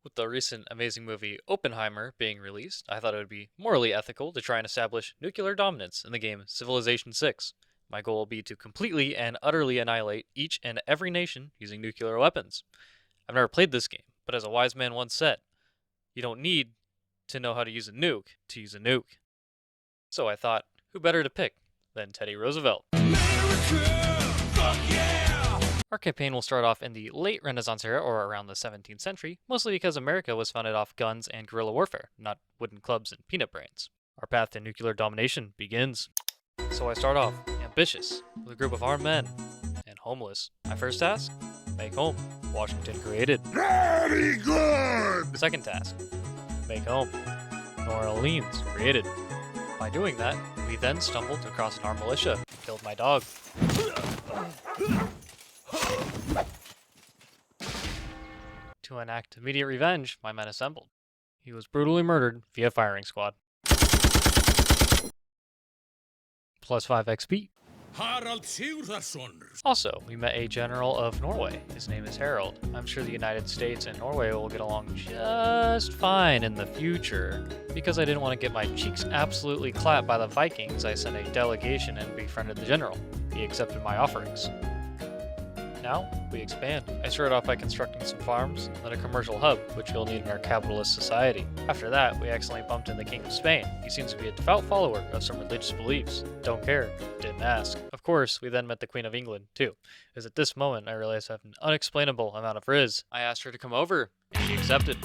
With the recent amazing movie Oppenheimer being released, I thought it would be morally ethical to try and establish nuclear dominance in the game Civilization 6. My goal will be to completely and utterly annihilate each and every nation using nuclear weapons. I've never played this game, but as a wise man once said, you don't need to know how to use a nuke to use a nuke. So I thought, who better to pick than Teddy Roosevelt? Our campaign will start off in the late Renaissance era, or around the 17th century, mostly because America was founded off guns and guerrilla warfare, not wooden clubs and peanut brains. Our path to nuclear domination begins. So I start off, ambitious, with a group of armed men, and homeless. My first task? Make home. Washington created. Very good! Second task? Make home. New Orleans created. By doing that, we then stumbled across an armed militia, killed my dog. To enact immediate revenge, my men assembled. He was brutally murdered via firing squad. Plus 5 XP. Harald Sigurðarson. Also, we met a general of Norway. His name is Harold. I'm sure the United States and Norway will get along just fine in the future. Because I didn't want to get my cheeks absolutely clapped by the Vikings, I sent a delegation and befriended the general. He accepted my offerings. Now, we expand. I started off by constructing some farms, then a commercial hub, which you'll need in our capitalist society. After that, we accidentally bumped into the King of Spain. He seems to be a devout follower of some religious beliefs. Don't care. Didn't ask. Of course, we then met the Queen of England, too. It was at this moment I realized I have an unexplainable amount of riz. I asked her to come over, and she accepted.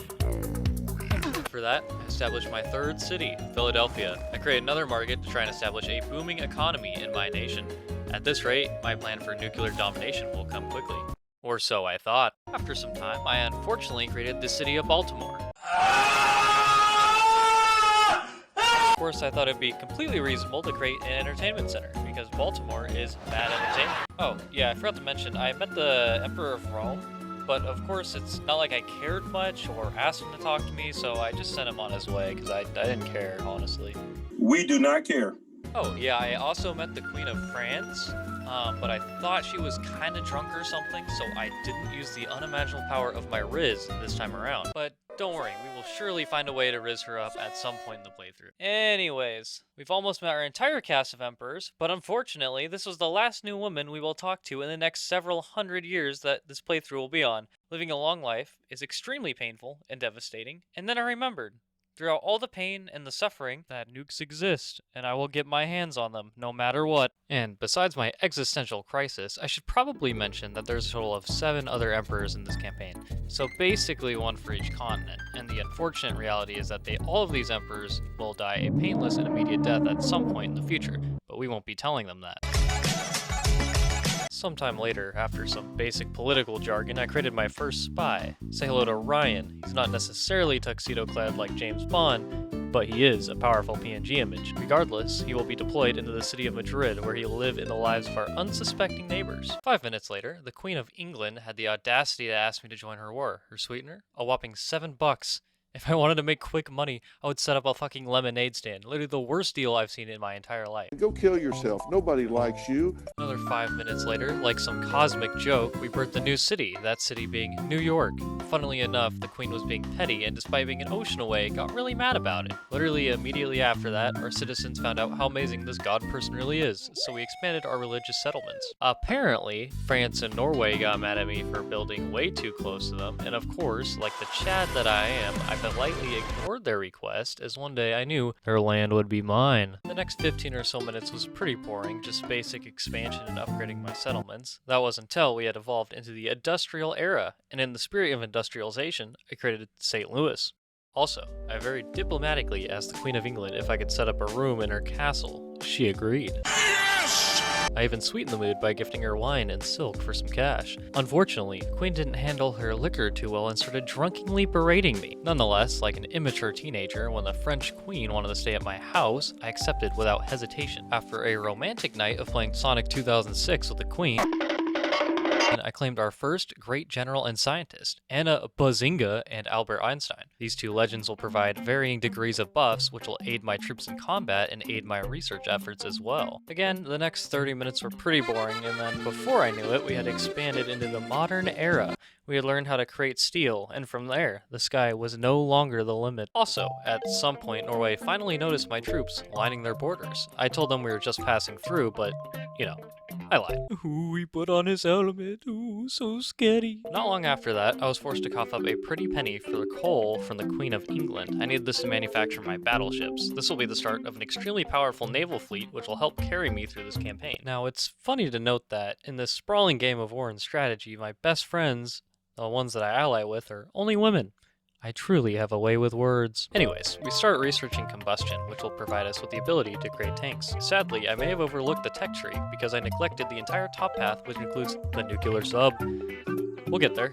After that, I established my third city, Philadelphia. I created another market to try and establish a booming economy in my nation. At this rate, my plan for nuclear domination will come quickly. Or so I thought. After some time, I unfortunately created the city of Baltimore. Of course, I thought it'd be completely reasonable to create an entertainment center, because Baltimore is mad entertainment. Oh, yeah, I forgot to mention, I met the Emperor of Rome, but of course it's not like I cared much or asked him to talk to me, so I just sent him on his way, because I didn't care, honestly. We do not care. Oh, yeah, I also met the Queen of France, but I thought she was kind of drunk or something, so I didn't use the unimaginable power of my Riz this time around. But don't worry, we will surely find a way to Riz her up at some point in the playthrough. Anyways, we've almost met our entire cast of emperors, but unfortunately, this was the last new woman we will talk to in the next several hundred years that this playthrough will be on. Living a long life is extremely painful and devastating, and then I remembered. Throughout all the pain and the suffering, that nukes exist, and I will get my hands on them, no matter what. And besides my existential crisis, I should probably mention that there's a total of 7 other emperors in this campaign, so basically 1 for each continent, and the unfortunate reality is that all of these emperors will die a painless and immediate death at some point in the future, but we won't be telling them that. Sometime later, after some basic political jargon, I created my first spy. Say hello to Ryan. He's not necessarily tuxedo-clad like James Bond, but he is a powerful PNG image. Regardless, he will be deployed into the city of Madrid, where he will live in the lives of our unsuspecting neighbors. 5 minutes later, the Queen of England had the audacity to ask me to join her war. Her sweetener? A whopping $7. If I wanted to make quick money, I would set up a fucking lemonade stand. Literally the worst deal I've seen in my entire life. Go kill yourself. Nobody likes you. Another 5 minutes later, like some cosmic joke, we birthed a new city, that city being New York. Funnily enough, the queen was being petty, and despite being an ocean away, got really mad about it. Literally immediately after that, our citizens found out how amazing this god person really is, so we expanded our religious settlements. Apparently, France and Norway got mad at me for building way too close to them, and of course, like the Chad that I am, I politely ignored their request, as one day I knew their land would be mine. The next 15 or so minutes was pretty boring, just basic expansion and upgrading my settlements. That was until we had evolved into the industrial era, and in the spirit of industrialization, I created St. Louis. Also, I very diplomatically asked the Queen of England if I could set up a room in her castle. She agreed. I even sweetened the mood by gifting her wine and silk for some cash. Unfortunately, the Queen didn't handle her liquor too well and started drunkenly berating me. Nonetheless, like an immature teenager, when the French Queen wanted to stay at my house, I accepted without hesitation. After a romantic night of playing Sonic 2006 with the Queen, And I claimed our first great general and scientist, Anna Bazinga and Albert Einstein. These two legends will provide varying degrees of buffs, which will aid my troops in combat and aid my research efforts as well. Again, the next 30 minutes were pretty boring, and then before I knew it, we had expanded into the modern era. We had learned how to create steel, and from there, the sky was no longer the limit. Also, at some point, Norway finally noticed my troops lining their borders. I told them we were just passing through, but, you know, I lied. Ooh, he put on his helmet. Ooh, so scary. Not long after that, I was forced to cough up a pretty penny for the coal from the Queen of England. I needed this to manufacture my battleships. This will be the start of an extremely powerful naval fleet, which will help carry me through this campaign. Now, it's funny to note that in this sprawling game of war and strategy, my best friends, the ones that I ally with, are only women. I truly have a way with words. Anyways, we start researching combustion, which will provide us with the ability to create tanks. Sadly, I may have overlooked the tech tree because I neglected the entire top path, which includes the nuclear sub. We'll get there,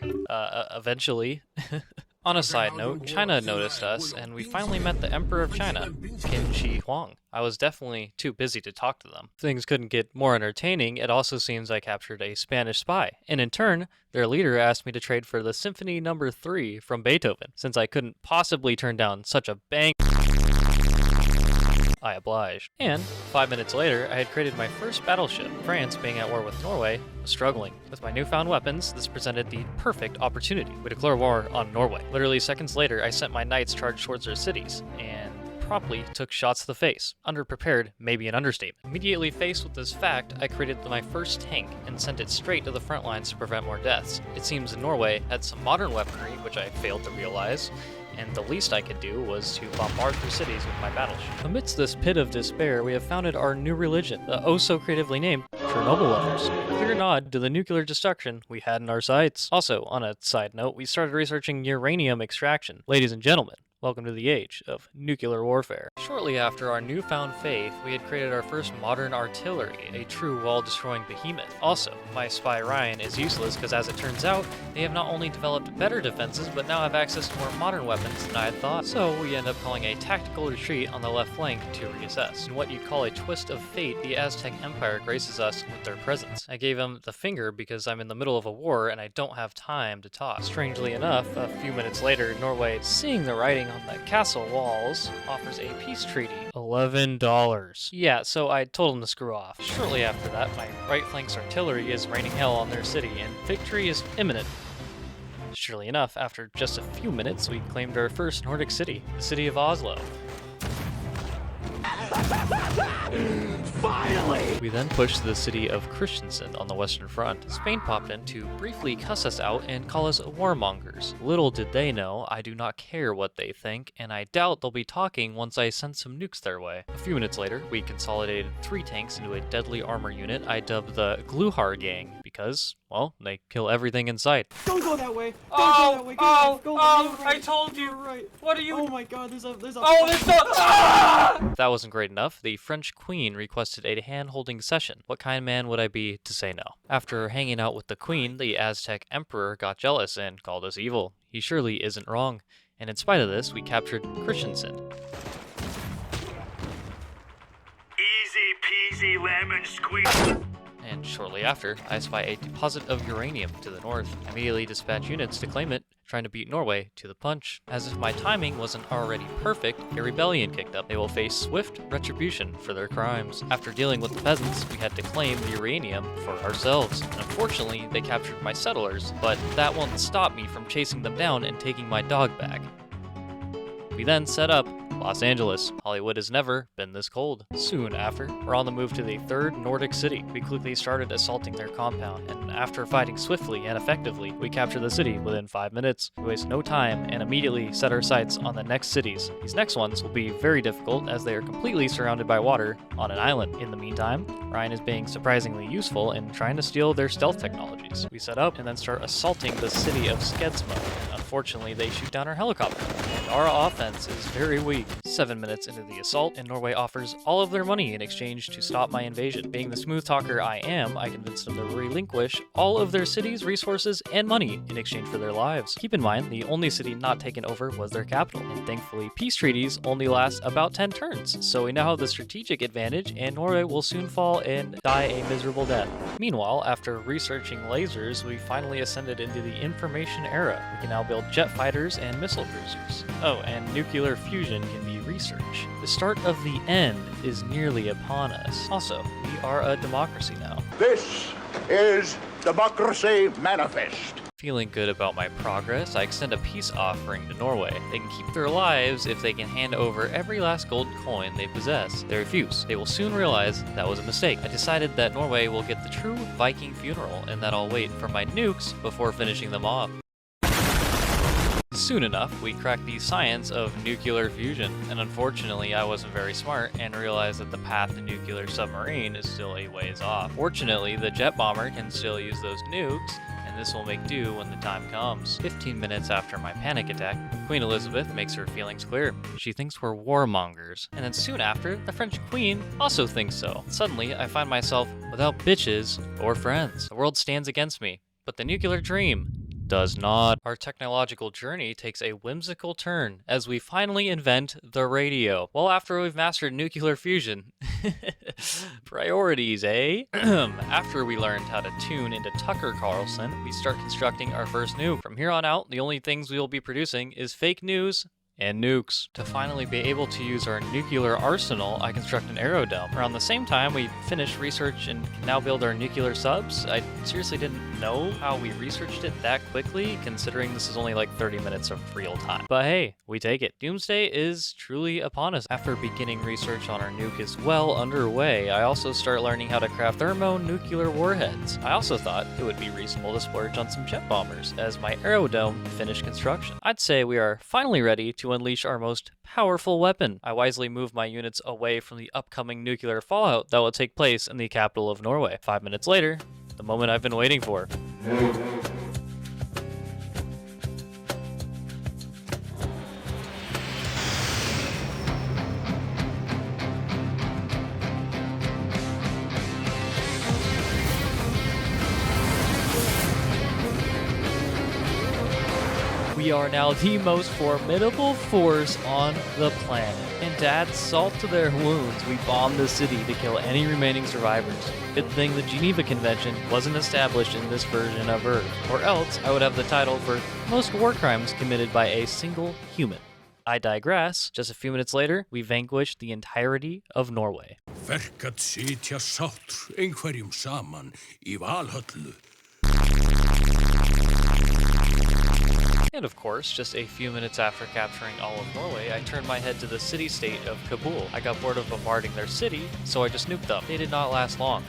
eventually. On a side note, China noticed us, and we finally met the Emperor of China, Qin Shi Huang. I was definitely too busy to talk to them. If things couldn't get more entertaining, it also seems I captured a Spanish spy, and in turn, their leader asked me to trade for the Symphony No. 3 from Beethoven. Since I couldn't possibly turn down such a bang, I obliged. And 5 minutes later, I had created my first battleship. France, being at war with Norway, was struggling. With my newfound weapons, this presented the perfect opportunity. We declare war on Norway. Literally seconds later, I sent my knights charged towards their cities, and promptly took shots to the face. Underprepared may be an understatement. Immediately faced with this fact, I created my first tank and sent it straight to the front lines to prevent more deaths. It seems Norway had some modern weaponry, which I failed to realize, and the least I could do was to bombard their cities with my battleship. Amidst this pit of despair, we have founded our new religion, the oh-so-creatively named Chernobyl lovers. A clear nod to the nuclear destruction we had in our sights. Also, on a side note, we started researching uranium extraction. Ladies and gentlemen, welcome to the age of nuclear warfare. Shortly after our newfound faith, we had created our first modern artillery, a true wall-destroying behemoth. Also, my spy Ryan is useless because, as it turns out, they have not only developed better defenses, but now have access to more modern weapons than I had thought. So we end up calling a tactical retreat on the left flank to reassess. In what you'd call a twist of fate, the Aztec Empire graces us with their presence. I gave them the finger because I'm in the middle of a war and I don't have time to talk. Strangely enough, a few minutes later, Norway, seeing the writing on the castle walls, offers a peace treaty. $11. Yeah, so I told them to screw off. Shortly after that, my right flank's artillery is raining hell on their city, and victory is imminent. Surely enough, after just a few minutes, we claimed our first Nordic city, the city of Oslo. Finally! We then pushed to the city of Christodoulou on the Western Front. Spain popped in to briefly cuss us out and call us warmongers. Little did they know, I do not care what they think, and I doubt they'll be talking once I send some nukes their way. A few minutes later, we consolidated 3 tanks into a deadly armor unit I dubbed the Gluhar Gang, because, well, they kill everything in sight. Don't go that way! Don't go that way! Go right. I told you! Right. What are you? Oh my god, there's a Oh, there's no. If that wasn't great enough, the French Queen requested a hand-holding session. What kind of man would I be to say no? After hanging out with the Queen, the Aztec Emperor got jealous and called us evil. He surely isn't wrong. And in spite of this, we captured Christodoulou. Easy peasy lemon squeeze. And shortly after, I spy a deposit of uranium to the north. I immediately dispatch units to claim it, trying to beat Norway to the punch. As if my timing wasn't already perfect, a rebellion kicked up. They will face swift retribution for their crimes. After dealing with the peasants, we had to claim the uranium for ourselves. And unfortunately, they captured my settlers, but that won't stop me from chasing them down and taking my dog back. We then set up Los Angeles. Hollywood has never been this cold. Soon after, we're on the move to the 3rd Nordic city. We quickly started assaulting their compound, and after fighting swiftly and effectively, we captured the city within 5 minutes. We waste no time and immediately set our sights on the next cities. These next ones will be very difficult as they are completely surrounded by water on an island. In the meantime, Ryan is being surprisingly useful in trying to steal their stealth technologies. We set up and then start assaulting the city of Skedsmo. Unfortunately, they shoot down our helicopter, and our offense is very weak. 7 minutes into the assault, and Norway offers all of their money in exchange to stop my invasion. Being the smooth talker I am, I convinced them to relinquish all of their cities, resources, and money in exchange for their lives. Keep in mind, the only city not taken over was their capital, and thankfully, peace treaties only last about 10 turns, so we now have the strategic advantage, and Norway will soon fall and die a miserable death. Meanwhile, after researching lasers, we finally ascended into the information era. We can now build jet fighters and missile cruisers. Oh, and nuclear fusion can be researched. The start of the end is nearly upon us. Also, we are a democracy now. This is Democracy Manifest. Feeling good about my progress, I extend a peace offering to Norway. They can keep their lives if they can hand over every last gold coin they possess. They refuse. They will soon realize that was a mistake. I decided that Norway will get the true Viking funeral and that I'll wait for my nukes before finishing them off. Soon enough, we cracked the science of nuclear fusion, and unfortunately I wasn't very smart and realized that the path to nuclear submarine is still a ways off. Fortunately, the jet bomber can still use those nukes, and this will make do when the time comes. 15 minutes after my panic attack, Queen Elizabeth makes her feelings clear. She thinks we're warmongers. And then soon after, the French Queen also thinks so. Suddenly, I find myself without bitches or friends. The world stands against me, but the nuclear dream does not. Our technological journey takes a whimsical turn as we finally invent the radio. Well, after we've mastered nuclear fusion. Priorities, eh? After we learned how to tune into Tucker Carlson, we start constructing our first nuke. From here on out, the only things we will be producing is fake news and nukes. To finally be able to use our nuclear arsenal, I construct an aerodome. Around the same time, we finish research and can now build our nuclear subs. I seriously didn't know how we researched it that quickly, considering this is only like 30 minutes of real time. But hey, we take it. Doomsday is truly upon us. After beginning research on our nuke is well underway, I also start learning how to craft thermonuclear warheads. I also thought it would be reasonable to splurge on some jet bombers, as my aerodome finished construction. I'd say we are finally ready to unleash our most powerful weapon. I wisely moved my units away from the upcoming nuclear fallout that will take place in the capital of Norway. 5 minutes later, the moment I've been waiting for. We are now the most formidable force on the planet. And to add salt to their wounds, we bombed the city to kill any remaining survivors. Good thing the Geneva Convention wasn't established in this version of Earth, or else I would have the title for most war crimes committed by a single human. I digress. Just a few minutes later, we vanquished the entirety of Norway. Verkat sitja sáttur einhverjum saman í Valhöllu. And of course, just a few minutes after capturing all of Norway, I turned my head to the city-state of Kabul. I got bored of bombarding their city, so I just nuked them. They did not last long.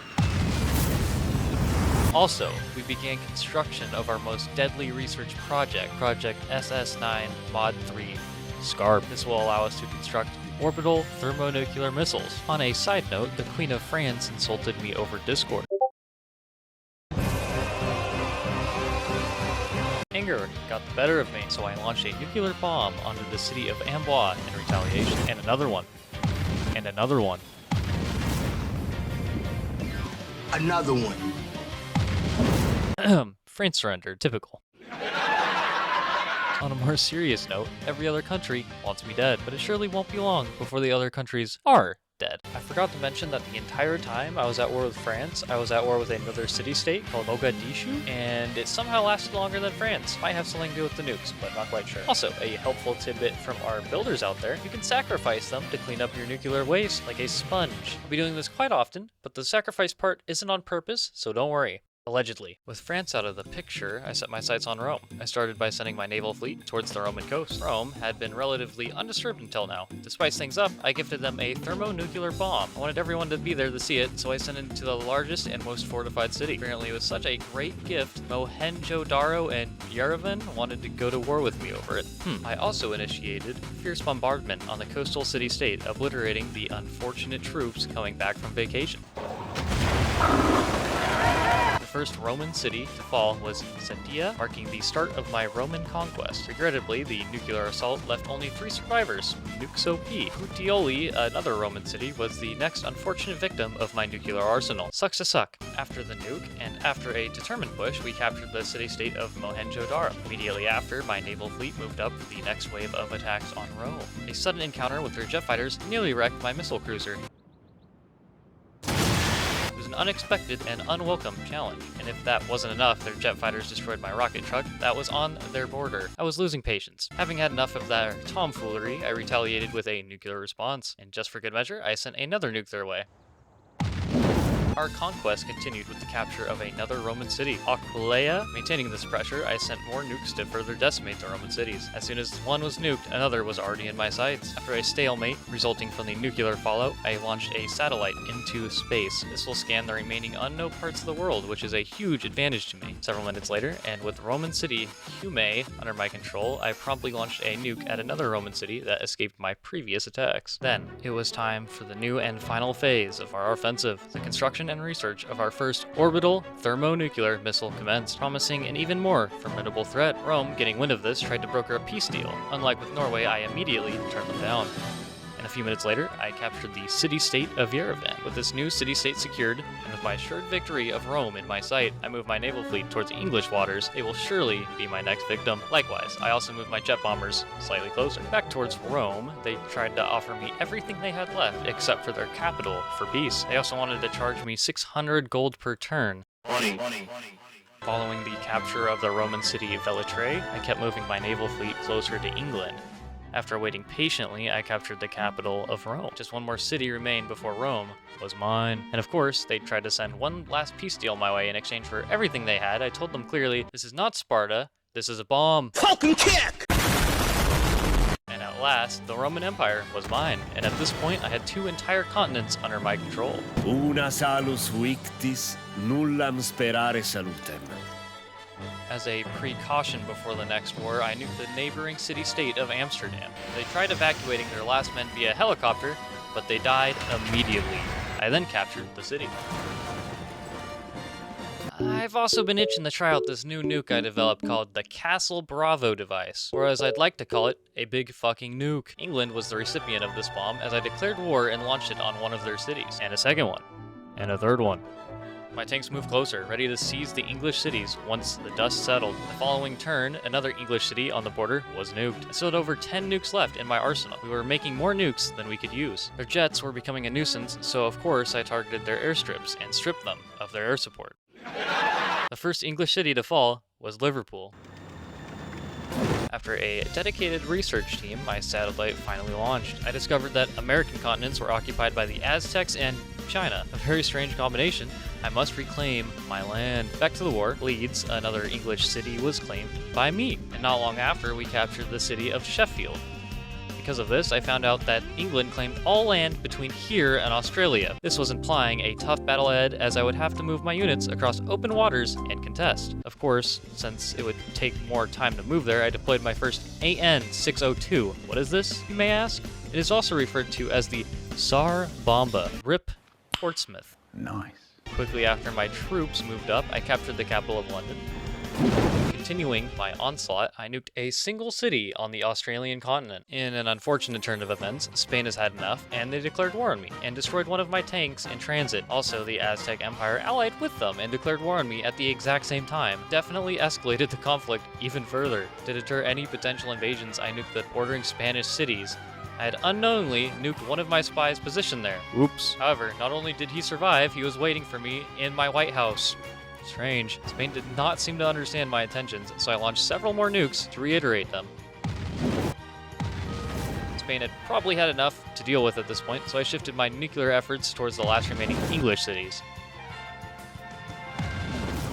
Also, we began construction of our most deadly research project, Project SS9 Mod 3 SCARP. This will allow us to construct orbital thermonuclear missiles. On a side note, the Queen of France insulted me over Discord. Anger got the better of me, so I launched a nuclear bomb onto the city of Amboise in retaliation. And another one. And another one. Another one. France surrendered. Typical. On a more serious note, every other country wants me dead, but it surely won't be long before the other countries are dead. I forgot to mention that the entire time I was at war with France, I was at war with another city-state called Mogadishu, and it somehow lasted longer than France. Might have something to do with the nukes, but not quite sure. Also, a helpful tidbit from our builders out there, you can sacrifice them to clean up your nuclear waste like a sponge. I'll be doing this quite often, but the sacrifice part isn't on purpose, so don't worry. Allegedly. With France out of the picture, I set my sights on Rome. I started by sending my naval fleet towards the Roman coast. Rome had been relatively undisturbed until now. To spice things up, I gifted them a thermonuclear bomb. I wanted everyone to be there to see it, so I sent it to the largest and most fortified city. Apparently, it was such a great gift, Mohenjo-Daro and Yerevan wanted to go to war with me over it. I also initiated fierce bombardment on the coastal city-state, obliterating the unfortunate troops coming back from vacation. The first Roman city to fall was Sentia, marking the start of my Roman conquest. Regrettably, the nuclear assault left only 3 survivors. Nukes OP. Puteoli, another Roman city, was the next unfortunate victim of my nuclear arsenal. Sucks to suck. After the nuke, and after a determined push, we captured the city-state of Mohenjo-Daro. Immediately after, my naval fleet moved up for the next wave of attacks on Rome. A sudden encounter with their jet fighters nearly wrecked my missile cruiser. It was an unexpected and unwelcome challenge, and if that wasn't enough, their jet fighters destroyed my rocket truck that was on their border. I was losing patience. Having had enough of their tomfoolery, I retaliated with a nuclear response, and just for good measure, I sent another nuke their way. Our conquest continued with the capture of another Roman city, Aquileia. Maintaining this pressure, I sent more nukes to further decimate the Roman cities. As soon as one was nuked, another was already in my sights. After a stalemate resulting from the nuclear fallout, I launched a satellite into space. This will scan the remaining unknown parts of the world, which is a huge advantage to me. Several minutes later, and with Roman city Hume under my control, I promptly launched a nuke at another Roman city that escaped my previous attacks. Then, it was time for the new and final phase of our offensive. The construction and research of our first orbital thermonuclear missile commenced, promising an even more formidable threat. Rome, getting wind of this, tried to broker a peace deal. Unlike with Norway, I immediately turned them down. And a few minutes later, I captured the city-state of Yerevan. With this new city-state secured, and with my assured victory of Rome in my sight, I moved my naval fleet towards English waters. They will surely be my next victim. Likewise, I also moved my jet bombers slightly closer. Back towards Rome, they tried to offer me everything they had left, except for their capital, for peace. They also wanted to charge me 600 gold per turn. Following the capture of the Roman city Velitrae, I kept moving my naval fleet closer to England. After waiting patiently, I captured the capital of Rome. Just one more city remained before Rome was mine. And of course, they tried to send one last peace deal my way in exchange for everything they had. I told them clearly, this is not Sparta, this is a bomb. Falcon kick! And at last, the Roman Empire was mine. And at this point, I had 2 entire continents under my control. Una salus victis, nullam sperare salutem. As a precaution before the next war, I nuked the neighboring city-state of Amsterdam. They tried evacuating their last men via helicopter, but they died immediately. I then captured the city. I've also been itching to try out this new nuke I developed called the Castle Bravo device, or as I'd like to call it, a big fucking nuke. England was the recipient of this bomb as I declared war and launched it on one of their cities, and a second one, and a third one. My tanks moved closer, ready to seize the English cities once the dust settled. The following turn, another English city on the border was nuked. I still had over 10 nukes left in my arsenal. We were making more nukes than we could use. Their jets were becoming a nuisance, so of course I targeted their airstrips and stripped them of their air support. The first English city to fall was Liverpool. After a dedicated research team, my satellite finally launched. I discovered that American continents were occupied by the Aztecs and China. A very strange combination. I must reclaim my land. Back to the war, Leeds, another English city, was claimed by me. And not long after, we captured the city of Sheffield. Because of this, I found out that England claimed all land between here and Australia. This was implying a tough battle ahead, as I would have to move my units across open waters and contest. Of course, since it would take more time to move there, I deployed my first AN-602. What is this, you may ask? It is also referred to as the Tsar Bomba. RIP Portsmouth. Nice. Quickly after my troops moved up, I captured the capital of London. Continuing my onslaught, I nuked a single city on the Australian continent. In an unfortunate turn of events, Spain has had enough, and they declared war on me, and destroyed one of my tanks in transit. Also, the Aztec Empire allied with them and declared war on me at the exact same time. Definitely escalated the conflict even further. To deter any potential invasions, I nuked the bordering Spanish cities. I had unknowingly nuked one of my spies positioned there. Oops. However, not only did he survive, he was waiting for me in my White House. Strange. Spain did not seem to understand my intentions, so I launched several more nukes to reiterate them. Spain had probably had enough to deal with at this point, so I shifted my nuclear efforts towards the last remaining English cities.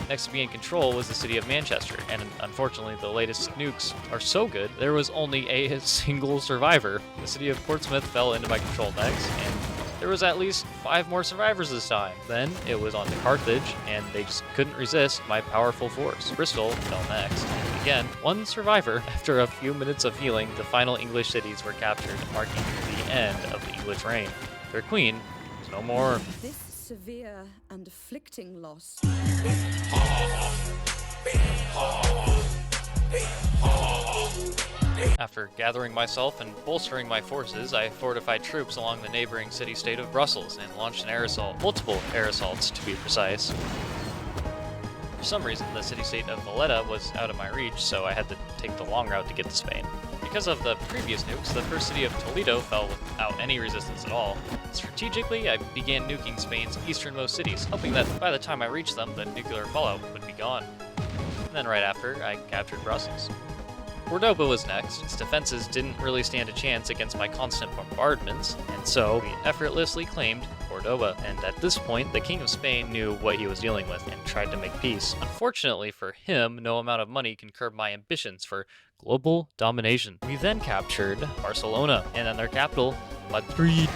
Next to be in control was the city of Manchester, and unfortunately the latest nukes are so good, there was only a single survivor. The city of Portsmouth fell into my control next, and there was at least 5 more survivors this time. Then it was on to Carthage, and they just couldn't resist my powerful force. Bristol fell next. And again, 1 survivor. After a few minutes of healing, the final English cities were captured, marking the end of the English reign. Their queen was no more. This severe and afflicting loss. After gathering myself and bolstering my forces, I fortified troops along the neighboring city-state of Brussels and launched an air assault, multiple air assaults to be precise. For some reason, the city-state of Valletta was out of my reach, so I had to take the long route to get to Spain. Because of the previous nukes, the first city of Toledo fell without any resistance at all. Strategically, I began nuking Spain's easternmost cities, hoping that by the time I reached them, the nuclear fallout would be gone. And then right after, I captured Brussels. Cordoba was next. Its defenses didn't really stand a chance against my constant bombardments, and so we effortlessly claimed Cordoba. And at this point, the King of Spain knew what he was dealing with and tried to make peace. Unfortunately for him, no amount of money can curb my ambitions for global domination. We then captured Barcelona, and then their capital, Madrid.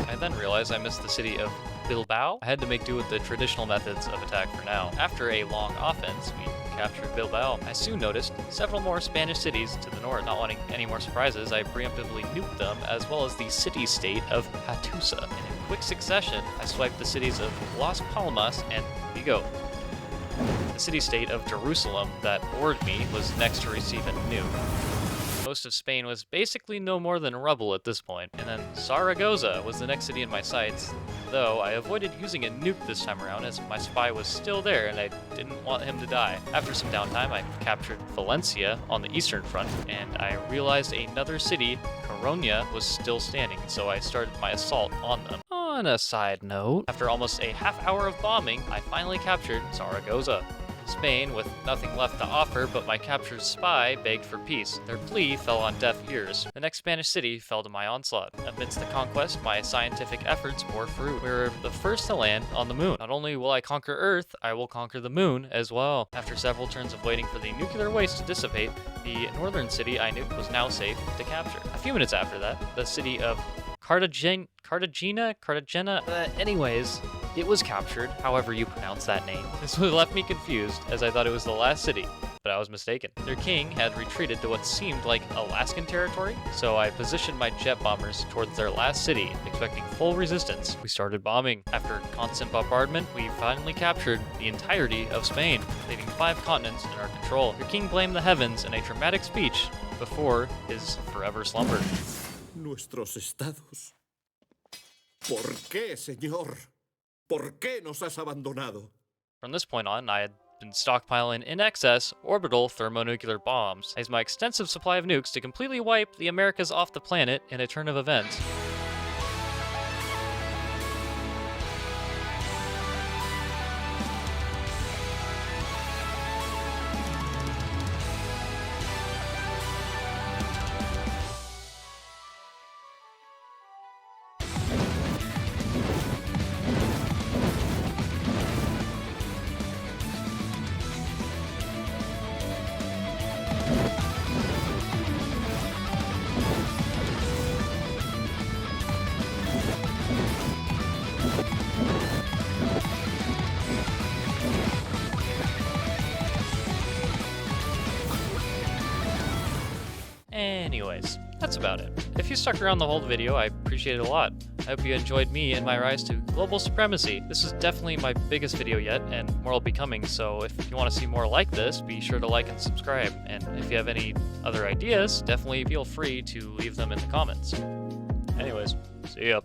I then realized I missed the city of Bilbao. I had to make do with the traditional methods of attack for now. After a long offense, we captured Bilbao. I soon noticed several more Spanish cities to the north. Not wanting any more surprises, I preemptively nuked them, as well as the city-state of Hattusa. And in quick succession, I swiped the cities of Las Palmas and Vigo. The city-state of Jerusalem that bored me was next to receive a nuke. Most of Spain was basically no more than rubble at this point. And then Zaragoza was the next city in my sights, though I avoided using a nuke this time around as my spy was still there and I didn't want him to die. After some downtime, I captured Valencia on the eastern front, and I realized another city, Coruña, was still standing, so I started my assault on them. On a side note, after almost a half hour of bombing, I finally captured Zaragoza. Spain, with nothing left to offer but my captured spy, begged for peace. Their plea fell on deaf ears. The next Spanish city fell to my onslaught. Amidst the conquest, my scientific efforts bore fruit. We were the first to land on the moon. Not only will I conquer Earth, I will conquer the moon as well. After several turns of waiting for the nuclear waste to dissipate, the northern city I nuked was now safe to capture. A few minutes after that, the city of Cartagena? Anyways, it was captured, however you pronounce that name. This left me confused, as I thought it was the last city, but I was mistaken. Their king had retreated to what seemed like Alaskan territory, so I positioned my jet bombers towards their last city, expecting full resistance. We started bombing. After constant bombardment, we finally captured the entirety of Spain, leaving 5 continents in our control. Your king blamed the heavens in a dramatic speech before his forever slumber. Nuestros estados. ¿Por qué, señor? ¿Por qué nos has abandonado? From this point on, I had been stockpiling in excess orbital thermonuclear bombs. I used my extensive supply of nukes to completely wipe the Americas off the planet in a turn of events. Anyways, that's about it. If you stuck around the whole video, I appreciate it a lot. I hope you enjoyed me and my rise to global supremacy. This is definitely my biggest video yet, and more will be coming, so if you want to see more like this, be sure to like and subscribe. And if you have any other ideas, definitely feel free to leave them in the comments. Anyways, see ya.